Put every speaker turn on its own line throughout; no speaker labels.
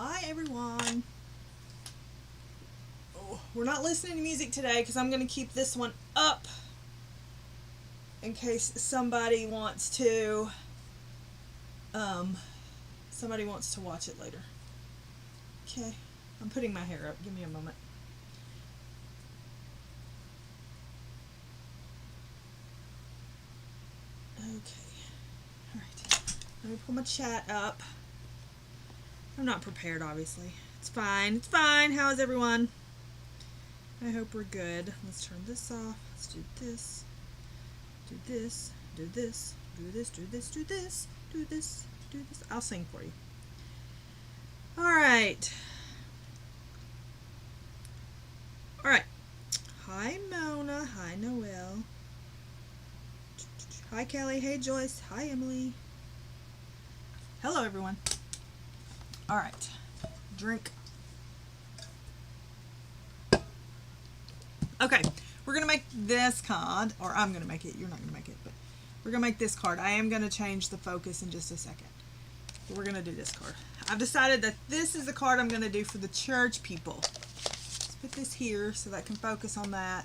Hi everyone. Oh, we're not listening to music today because I'm going to keep this one up in case somebody wants to watch it later. Okay, I'm putting my hair up. Give me a moment. Okay. All right. Let me pull my chat up. I'm not prepared, obviously. It's fine. It's fine. How is everyone? I hope we're good. Let's turn this off. Let's do this. Do this. Do this. Do this. Do this. Do this. Do this. Do this. I'll sing for you. All right. All right. Hi, Mona. Hi, Noelle. Hi, Kelly. Hey, Joyce. Hi, Emily. Hello, everyone. All right. Drink. Okay. We're going to make this card, or I'm going to make it. You're not going to make it, but we're going to make this card. I am going to change the focus in just a second. But we're going to do this card. I've decided that this is the card I'm going to do for the church people. Let's put this here so that I can focus on that.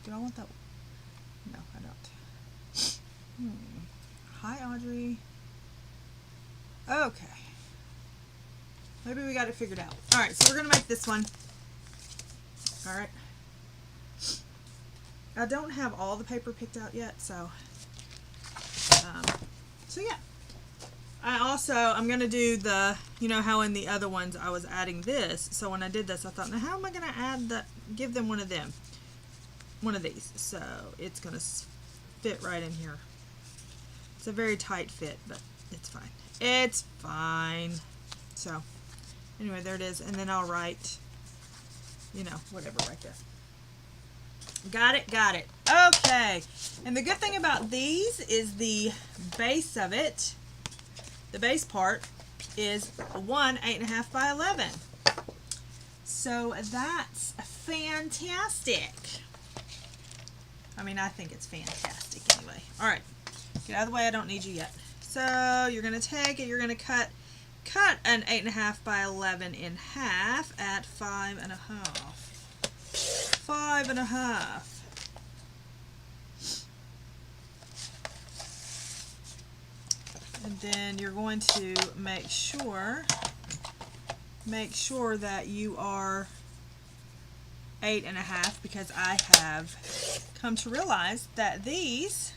Do I want that one? No, I don't. Hi, Audrey. Okay. Maybe we got it figured out. Alright, so we're going to make this one. Alright. I don't have all the paper picked out yet, so yeah. I'm going to do the, you know how in the other ones I was adding this. So when I did this, I thought, now how am I going to give them one of them? One of these. So it's going to fit right in here. It's a very tight fit, but it's fine. It's fine. So anyway, there it is. And then I'll write, whatever right there. Got it, got it. Okay. And the good thing about these is the base of it, the base part, is 8.5 by 11. So that's fantastic. I mean, I think it's fantastic anyway. All right. Get out of the way. I don't need you yet. So you're going to take it. You're going to cut an 8.5 by 11 in half at 5.5. 5.5. And then you're going to make sure that you are 8.5, because I have come to realize that these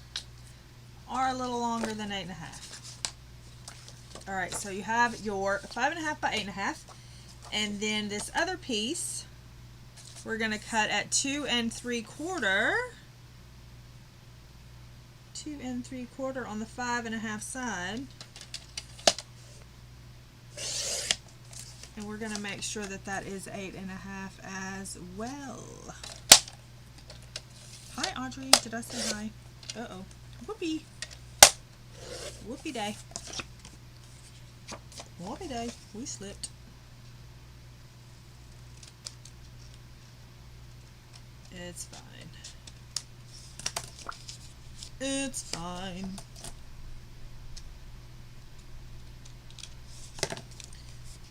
are a little longer than 8.5. All right, so you have your 5.5 by 8.5, and then this other piece we're going to cut at 2 3/4. 2 3/4 on the 5.5 side. And we're going to make sure that that is 8.5 as well. Hi, Audrey. Did I say hi? Uh-oh. Whoopee. Whoopee day. Whoopee day. We slipped. It's fine. It's fine.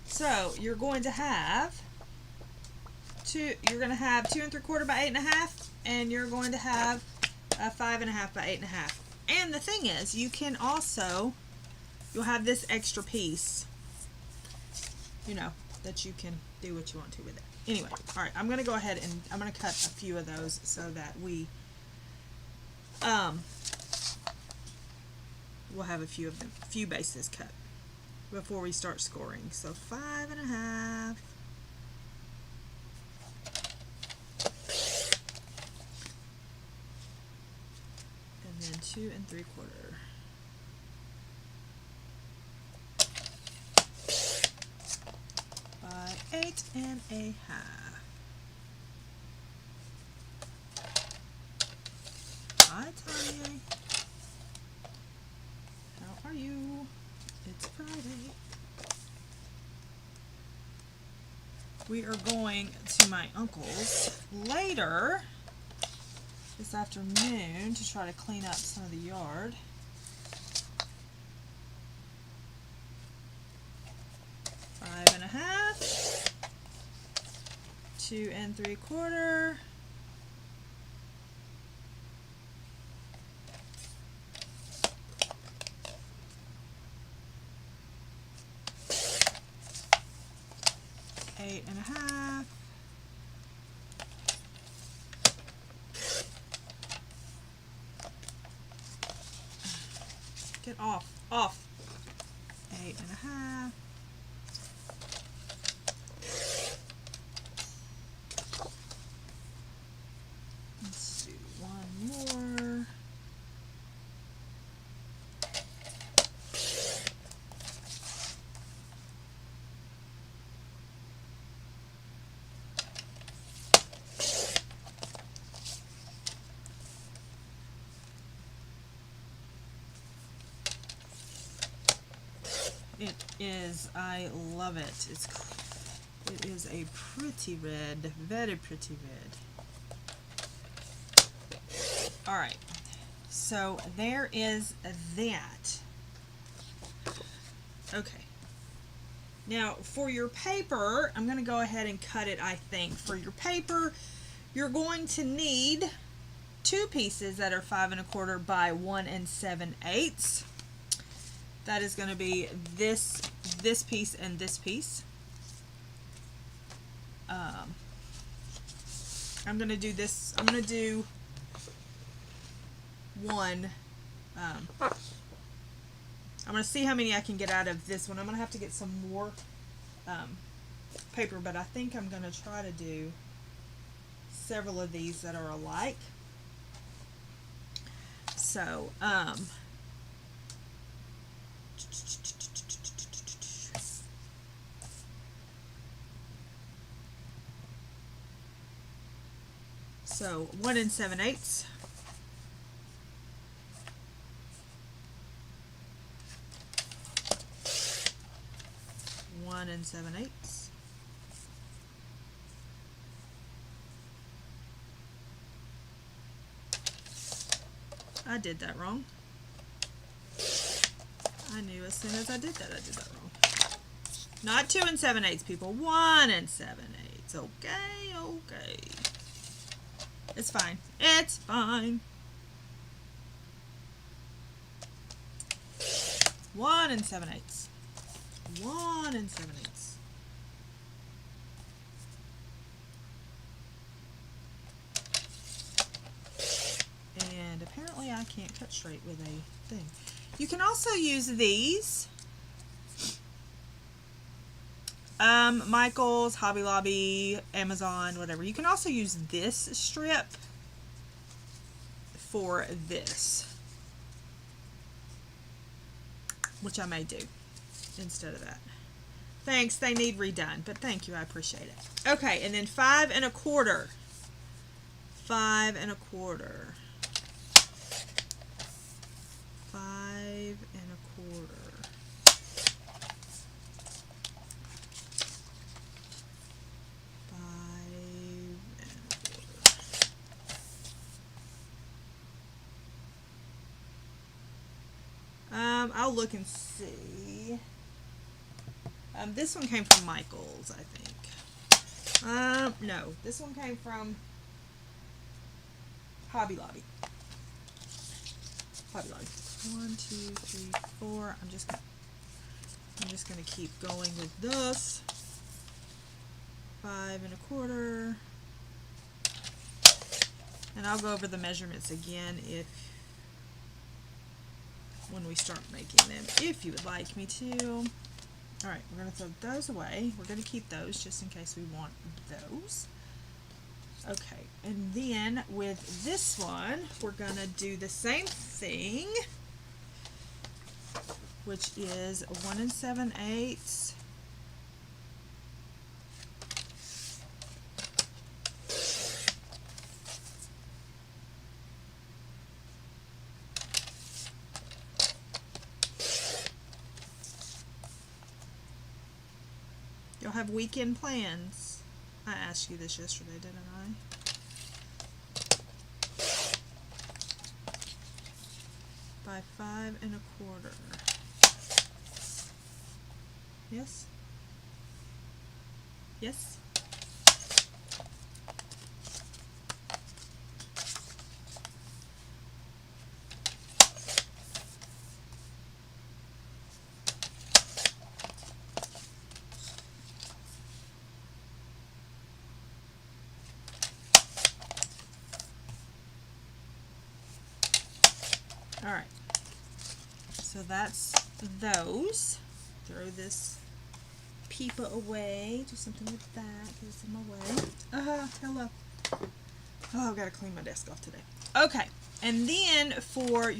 So you're going to have 2 3/4 by 8.5, and you're going to have a 5.5 by 8.5. And the thing is, you'll have this extra piece, that you can do what you want to with it. Anyway, all right, I'm going to go ahead and I'm going to cut a few of those so that we'll have a few bases cut before we start scoring. So 5.5. And then 2 3/4. By 8.5. Hi, Tanya. How are you? It's Friday. We are going to my uncle's later this afternoon to try to clean up some of the yard. 5 1/2, 2 3/4, 8 1/2, get off, 8 1/2, let's do one more, it is, I love it. It is a pretty red, very pretty red. Alright, so there is that. Okay. Now for your paper, I'm going to go ahead and cut it, I think. For your paper, you're going to need 2 pieces that are 5 1/4 by 1 7/8. That is going to be this piece and this piece. I'm going to do this. I'm going to do one. I'm going to see how many I can get out of this one. I'm going to have to get some more paper, but I think I'm going to try to do several of these that are alike. So, so 1 7/8. 1 7/8. I did that wrong. I knew as soon as I did that wrong. Not 2 7/8, people. 1 7/8. Okay, okay. It's fine. It's fine. 1 7/8. 1 7/8. And apparently I can't cut straight with a thing. You can also use these. Michael's, Hobby Lobby, Amazon, whatever. You can also use this strip for this, which I may do instead of that. Thanks, they need redone, but thank you, I appreciate it. Okay, and then 5 1/4. 5 1/4. 5 1/4. 5 1/4. I'll look and see. This one came from Michael's, I think. No, this one came from Hobby Lobby. Hobby Lobby. 1 2 3 4. I'm just gonna keep going with this. 5 1/4. And I'll go over the measurements again when we start making them, if you would like me to. Alright, we're going to throw those away. We're going to keep those just in case we want those. Okay, and then with this one, we're going to do the same thing, which is 1 7/8. You'll have weekend plans. I asked you this yesterday, didn't I? by 5 1/4. Yes? Yes? All right. So that's those. Throw this peepa away. Do something with that. It's in my way. Hello. Oh, I've got to clean my desk off today. Okay. And then for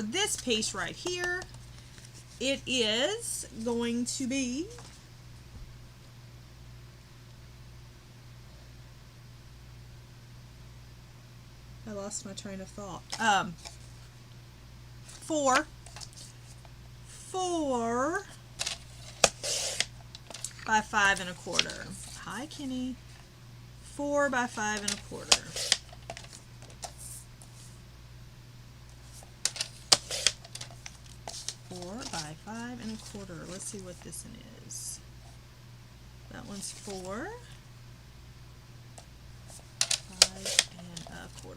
this piece right here, it is going to be I lost my train of thought. 4 by 5 1/4. Hi, Kenny. 4 by 5 1/4. By 5 1/4. Let's see what this one is. That one's 4. 5 1/4.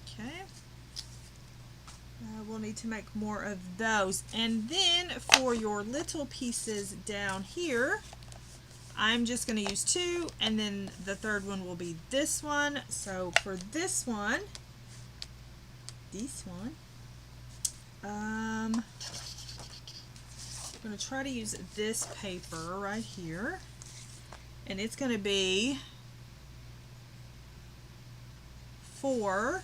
Okay. We'll need to make more of those. And then for your little pieces down here, I'm just going to use 2, and then the third one will be this one. So for this one, I'm going to try to use this paper right here, and it's going to be 4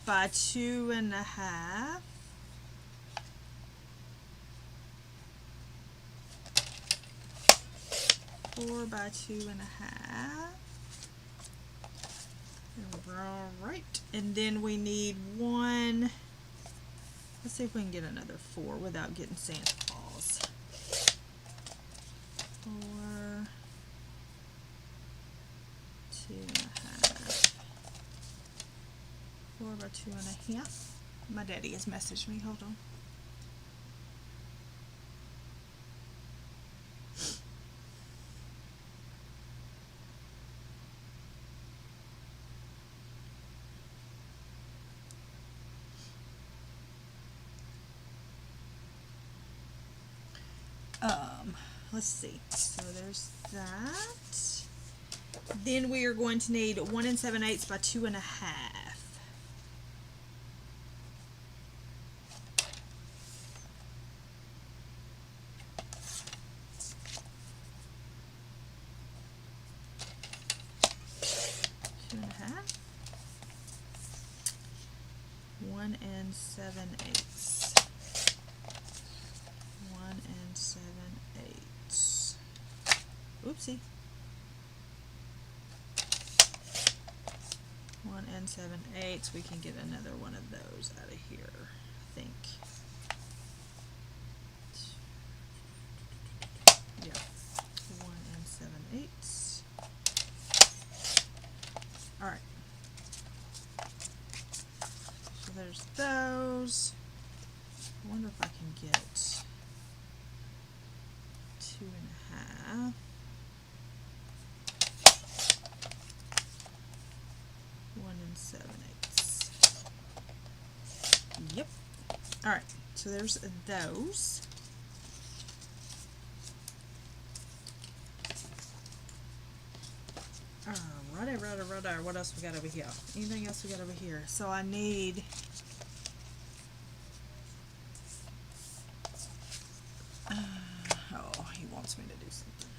by 2 1/2. 4 by 2 1/2. All right, and then we need 1. Let's see if we can get another 4 without getting Santa Claus. 4, 2 1/2. 4 by 2 1/2. My daddy has messaged me. Hold on. Let's see. So there's that. Then we are going to need 1 7/8 by 2 1/2. Two and a half. 1 7/8. 1 7/8. Oopsie. 1 7/8. We can get another one of those out of here, I think. Yeah. 1 7/8. Alright. So there's those. I wonder if I can get 2 1/2. 1 7/8. Yep. Alright, so there's those. Righto. What else we got over here? Anything else we got over here? So I need oh, he wants me to do something.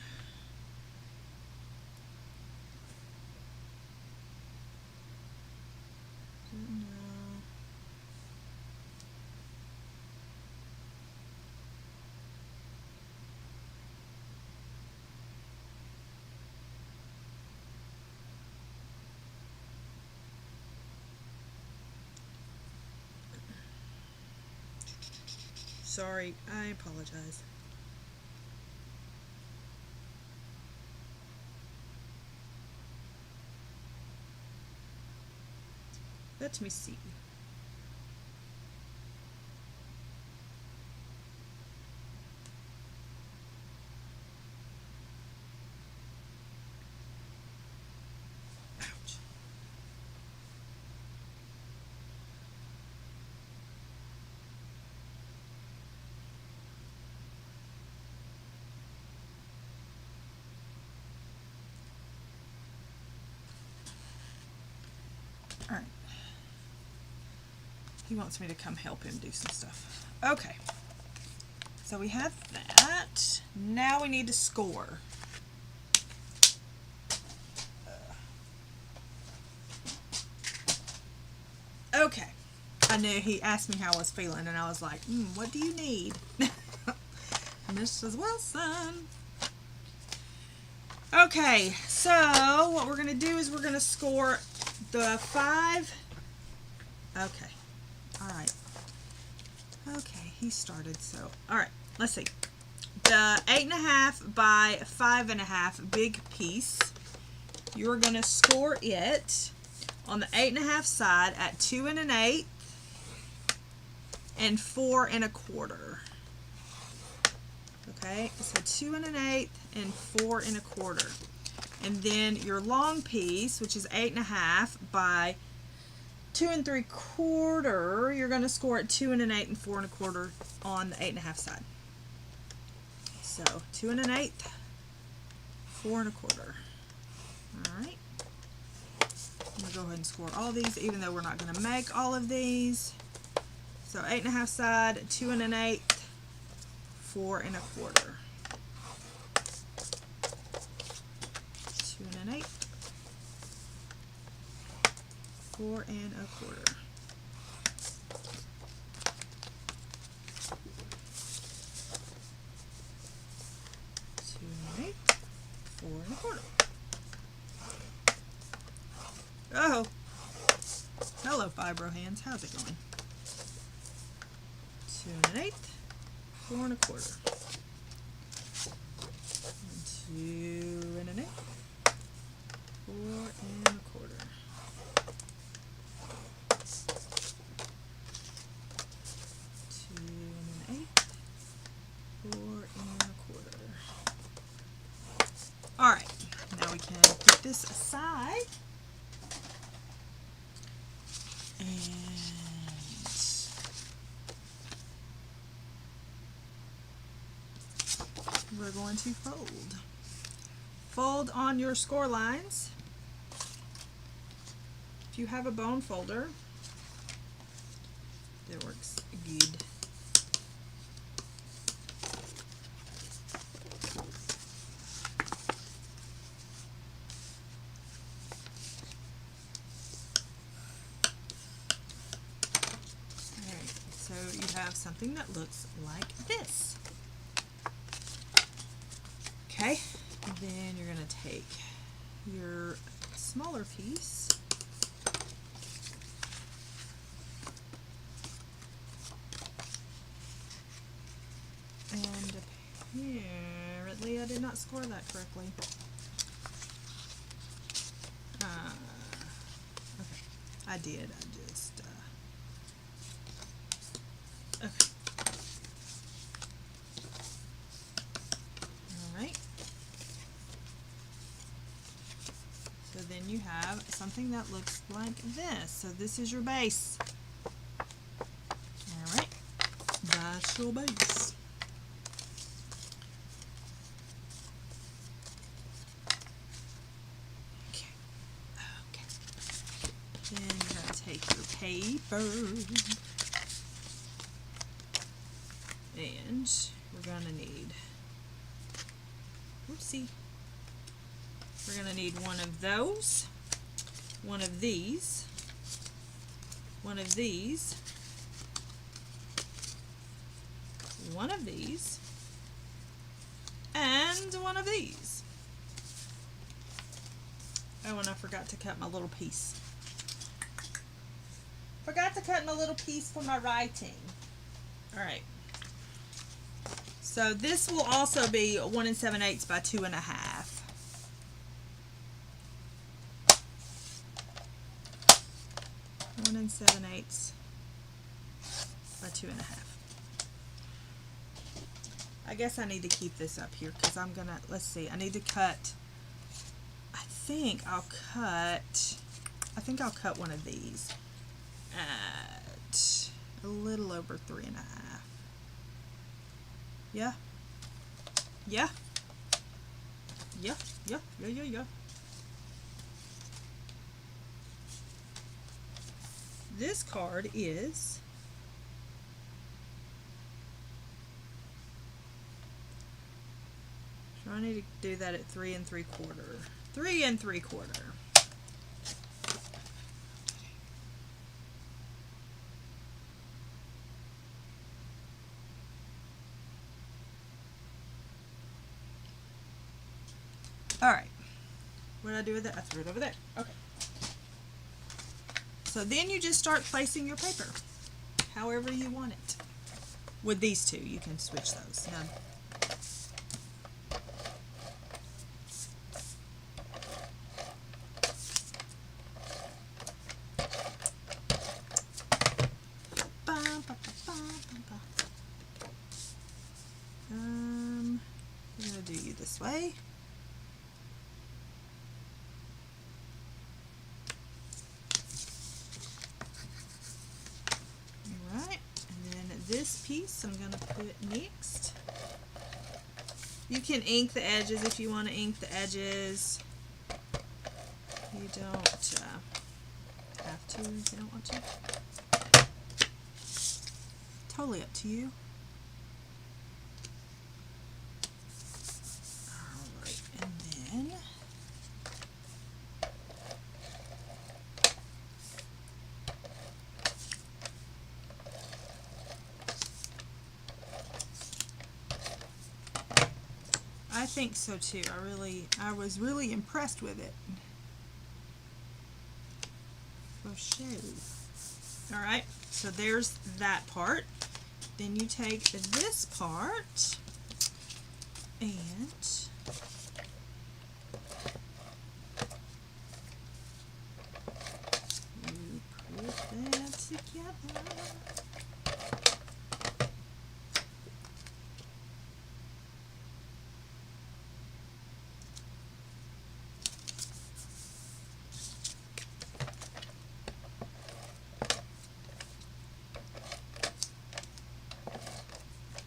No. Sorry, I apologize. Let me see. Ouch. All right. He wants me to come help him do some stuff. Okay. So we have that. Now we need to score. Okay. I knew he asked me how I was feeling, and I was like, what do you need? Mrs. Wilson. Okay, so what we're going to do is we're going to score the 5. Okay. All right. Okay, he started, so. All right, let's see. The 8.5 by 5.5 big piece, you're going to score it on the 8.5 side at 2 1/8 and 4 1/4. Okay, so 2 1/8 and 4 1/4. And then your long piece, which is 8.5 by 2 3/4, you're going to score at 2 1/8 and 4 1/4 on the 8.5 side. So 2 1/8, 4 1/4. All right. I'm going to go ahead and score all these, even though we're not going to make all of these. So 8.5 side, 2 1/8, 4 1/4. 2 1/8, 4 1/4. 2 1/8, 4 1/4. Oh, hello, Fibro Hands. How's it going? 2 1/8, 4 1/4. 2 1/8, 4 1/4. 2 1/8, 4 1/4. All right, now we can put this aside. And we're going to fold. Fold on your score lines. If you have a bone folder, that works good. So you have something that looks like this. Okay, and then you're going to take your smaller piece and apparently I did not score that correctly. Okay, I did. I just okay. Alright. So then you have something that looks like this. So this is your base. Alright. That's your base. Okay. Okay. Then you're going to take your paper. And we're going to need, whoopsie, we're going to need one of those, one of these, one of these, one of these, and one of these. Oh, and I forgot to cut my little piece. Forgot to cut my little piece for my writing. Alright. So this will also be 1 7/8 by 2 1/2. 9/7 by 2.5. I guess I need to keep this up here because I'm gonna, let's see, I need to cut, I think I'll cut one of these at a little over 3.5. Yeah. Yeah. Yeah. Yeah. Yeah. Yeah. Yeah. This card is I need to do that at 3 3/4. 3 3/4. All right. What did I do with it? I threw it over there. Okay. So then you just start placing your paper however you want it. With these two, you can switch those. Now, I'm gonna do you this way. Alright, and then this piece I'm gonna put next. You can ink the edges if you want to ink the edges. You don't have to if you don't want to. Totally up to you. Alright, and then I think so too. I was really impressed with it. For sure. Alright, so there's that part. Then you take this part and you put that together.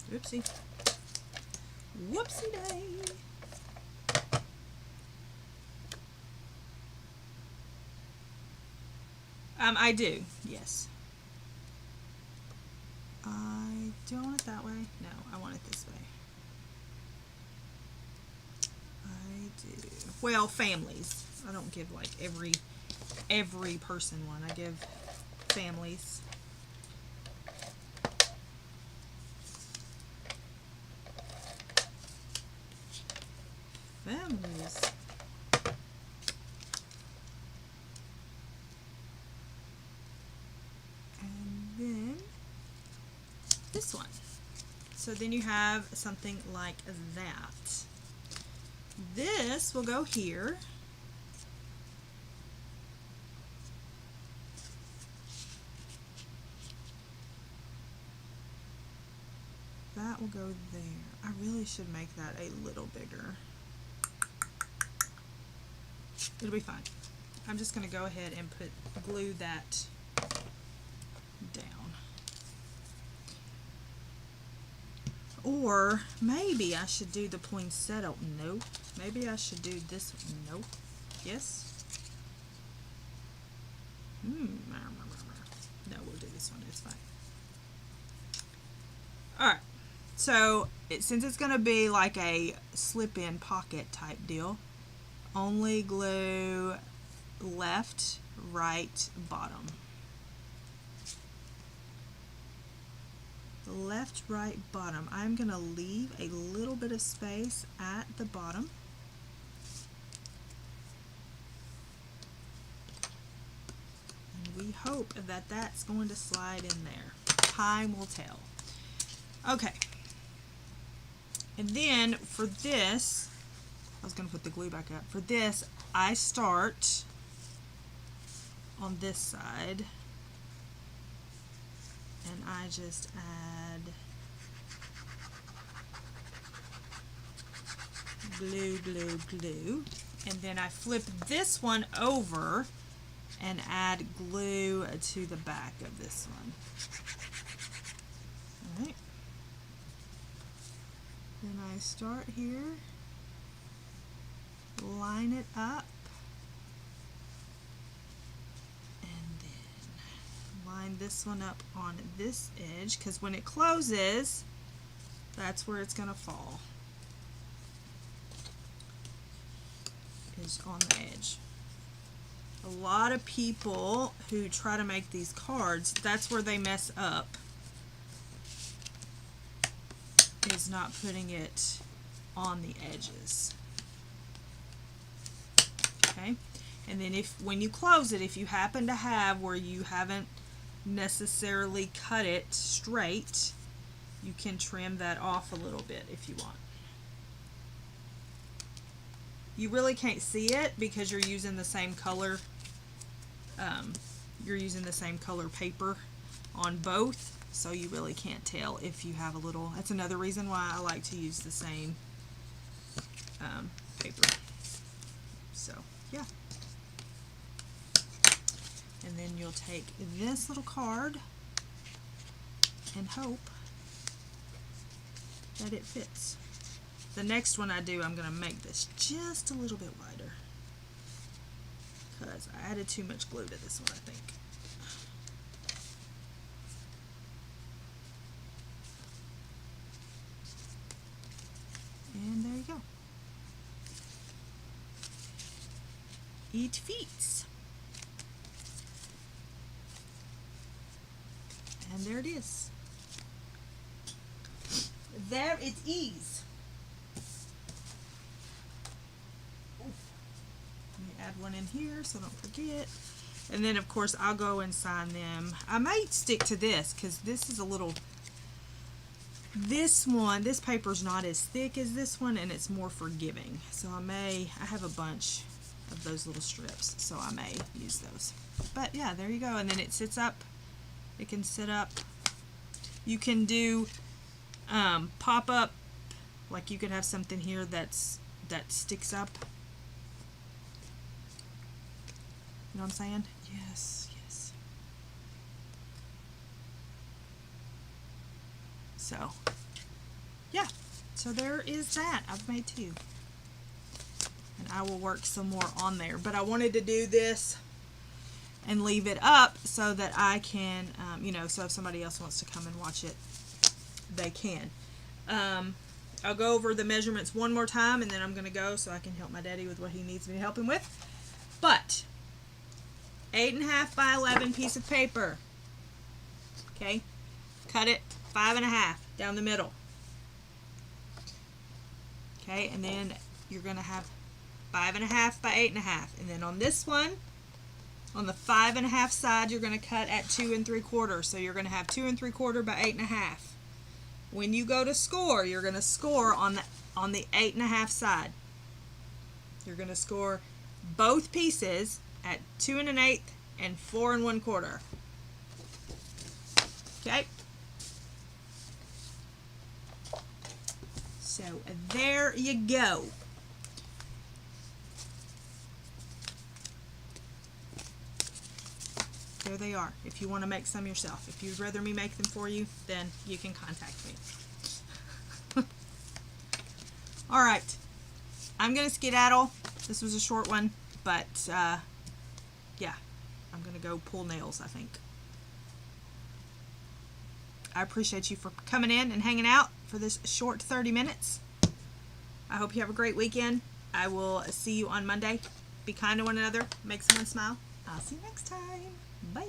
Oopsie. Whoopsie day. I do, yes. I don't want it that way. No, I want it this way. I do. Well, families. I don't give like every person one. I give families. Families. And then this one. So then you have something like that. This will go here. That will go there. I really should make that a little bigger. It'll be fine. I'm just going to go ahead and glue that down. Or maybe I should do the poinsettia. No. Maybe I should do this one. No. Yes. No, we'll do this one. It's fine. Alright. So, since it's going to be like a slip-in pocket type deal, only glue left, right, bottom. Left, right, bottom. I'm going to leave a little bit of space at the bottom. And we hope that that's going to slide in there. Time will tell. Okay. And then for this, I was going to put the glue back up. For this, I start on this side I just add glue, glue, glue. And then I flip this one over and add glue to the back of this one. All right. Then I start here, line it up, and then line this one up on this edge, because when it closes, that's where it's going to fall, is on the edge. A lot of people who try to make these cards, that's where they mess up, is not putting it on the edges. Okay, and then when you close it, if you happen to have where you haven't necessarily cut it straight, you can trim that off a little bit if you want. You really can't see it because you're using the same color. You're using the same color paper on both, so you really can't tell if you have a little. That's another reason why I like to use the same paper. So yeah. And then you'll take this little card and hope that it fits. The next one I do, I'm going to make this just a little bit wider because I added too much glue to this one, I think. And there you go. It fits. And there it is. There it is. Add one in here so don't forget. And then of course I'll go and sign them. I might stick to this because this is a little, this paper's not as thick as this one and it's more forgiving. So I have a bunch of those little strips, so I may use those. But yeah, there you go. And then it sits up. It can sit up. You can do pop up, like you could have something here that sticks up. You know what I'm saying? Yes, yes. So, yeah. So there is that. I've made two. And I will work some more on there. But I wanted to do this and leave it up so that I can, you know, so if somebody else wants to come and watch it, they can. I'll go over the measurements one more time and then I'm going to go so I can help my daddy with what he needs me to help him with. But 8.5 by 11 piece of paper. Okay, cut it 5.5 down the middle. Okay, and then you're going to have 5.5 by 8.5, and then on this one, on the 5.5 side, you're going to cut at 2 3/4. So you're going to have 2 3/4 by 8.5. When you go to score, you're going to score on the 8.5 side. You're going to score both pieces at 2 1/8 and 4 1/4. Okay. So there you go. There they are. If you want to make some yourself. If you'd rather me make them for you, then you can contact me. All right. I'm going to skedaddle. This was a short one, but yeah, I'm going to go pull nails, I think. I appreciate you for coming in and hanging out for this short 30 minutes. I hope you have a great weekend. I will see you on Monday. Be kind to one another. Make someone smile. I'll see you next time. Bye.